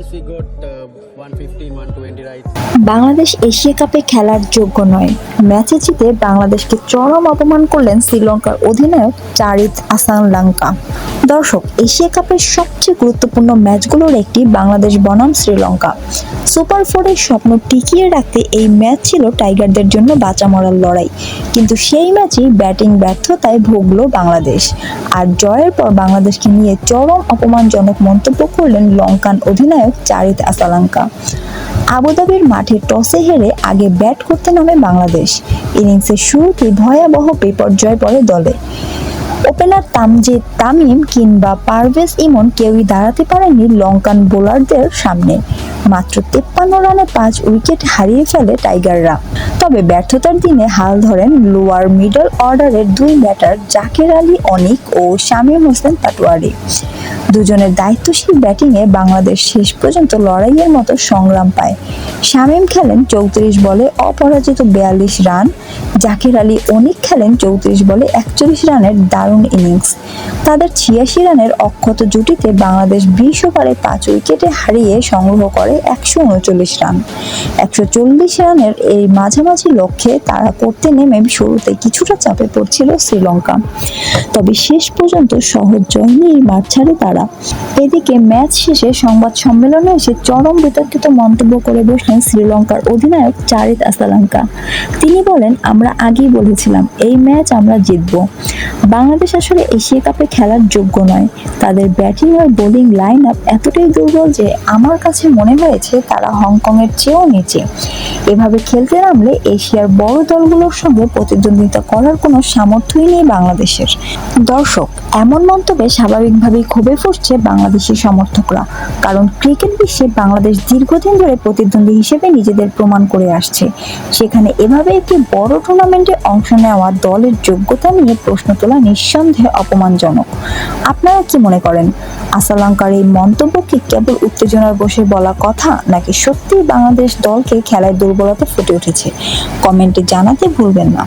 once we got 115, 120 right. Bangladesh Asia কাপে খেলার যোগ্য নয়। ম্যাচে জিতে বাংলাদেশকে চরম অপমান করলেন শ্রীলঙ্কার অধিনায়ক চারিত আসালাঙ্কা। দর্শক, এশিয়া কাপের সবচেয়ে গুরুত্বপূর্ণ ম্যাচগুলোর একটি বাংলাদেশ বনাম শ্রীলঙ্কা। সুপার ফোরের স্বপ্ন টিকিয়ে রাখতে এই ম্যাচ ছিল টাইগারদের জন্য বাঁচা মরার লড়াই, কিন্তু সেই ম্যাচেই ব্যাটিং ব্যর্থতায় ভুগল বাংলাদেশ। আর জয়ের পর বাংলাদেশকে নিয়ে চরম অপমানজনক মন্তব্য করলেন লঙ্কান অধিনায়ক চারিত আসালাঙ্কা। আবুধাবির মাঠে টসে হেরে আগে ব্যাট করতে নামে বাংলাদেশ। ইনিংসের শুরুতেই ভয়াবহ বিপর্যয় পড়ে দলে। ওপেনার তামজিদ তামিম কিংবা পারভেজ ইমন কেউই দাঁড়াতে পারেনি লঙ্কান বোলারদের সামনে। মাত্র 53 রানে 5 উইকেট হারিয়ে ফেলে টাইগাররা। তবে ব্যর্থতার দিনে হাল ধরেন লোয়ার মিডল অর্ডারের দুই ব্যাটার জাকের আলী অনিক ও শামীম হোসেন পাটোয়ারি। দুজনের দায়িত্বশীল ব্যাটিংয়ে বাংলাদেশ শেষ পর্যন্ত লড়াইয়ের মতো সংগ্রাম পায়। শামীম খেলেন 34 বলে অপরাজিত 42 রান, জাকের আলী অনিক খেলেন 34 বলে 41 রানের দারুণ ইনিংস। তাদের 86 রানের অক্ষত জুটিতে বাংলাদেশ 20 ওভারে 5 উইকেটে হারিয়ে সংগ্রহ করে 139 রান। 140 রানের এই মাঝামাঝি লক্ষ্যে তারা করতে নেমে শুরুতে কিছুটা চাপে পড়ছিল শ্রীলঙ্কা, তবে শেষ পর্যন্ত সহজ জয় নিয়ে মাঠ ছাড়ে তারা। এদিকে ম্যাচ শেষে সংবাদ সম্মেলনে এসে চরম বিতর্কিত মন্তব্য করে বসলেন শ্রীলঙ্কার অধিনায়ক চারিত আসালাঙ্কা। তিনি বলেন, আমরা আগেই বলেছিলাম এই ম্যাচ আমরা জিতব। বাংলাদেশ আসলে এশিয়া কাপে খেলার যোগ্য নয়। তাদের ব্যাটিং আর বোলিং লাইন আপ এতটাই দুর্বল যে আমার কাছে মনে হয়েছে তারা হংকংয়ের চেয়েও নিচে। এভাবে খেলতে নামলে এশিয়ার বড় দলগুলোর সঙ্গে প্রতিদ্বন্দ্বিতা করার কোনো সামর্থ্যই নেই বাংলাদেশের। দর্শক, এমন মন্তব্যে স্বাভাবিকভাবেই ক্ষোভে ফুঁসছে বাংলাদেশি সমর্থকরা, কারণ ক্রিকেট বিশ্বে বাংলাদেশ দীর্ঘদিন ধরে প্রতিদ্বন্দ্বী হিসেবে নিজেদের প্রমাণ করে আসছে। সেখানে এভাবে একটি বড় টুর্নামেন্টে অংশ নেওয়া দলের যোগ্যতা নিয়ে প্রশ্ন তোলা নিঃসন্দেহে অপমানজনক। আপনারা কি মনে করেন, আসালাঙ্কার এই মন্তব্য কি কেবল উত্তেজনার বশে বলা কথা, নাকি সত্যিই বাংলাদেশ দলকে খেলায় দুর্বলতা ফুটে উঠেছে? কমেন্টে জানাতে ভুলবেন না।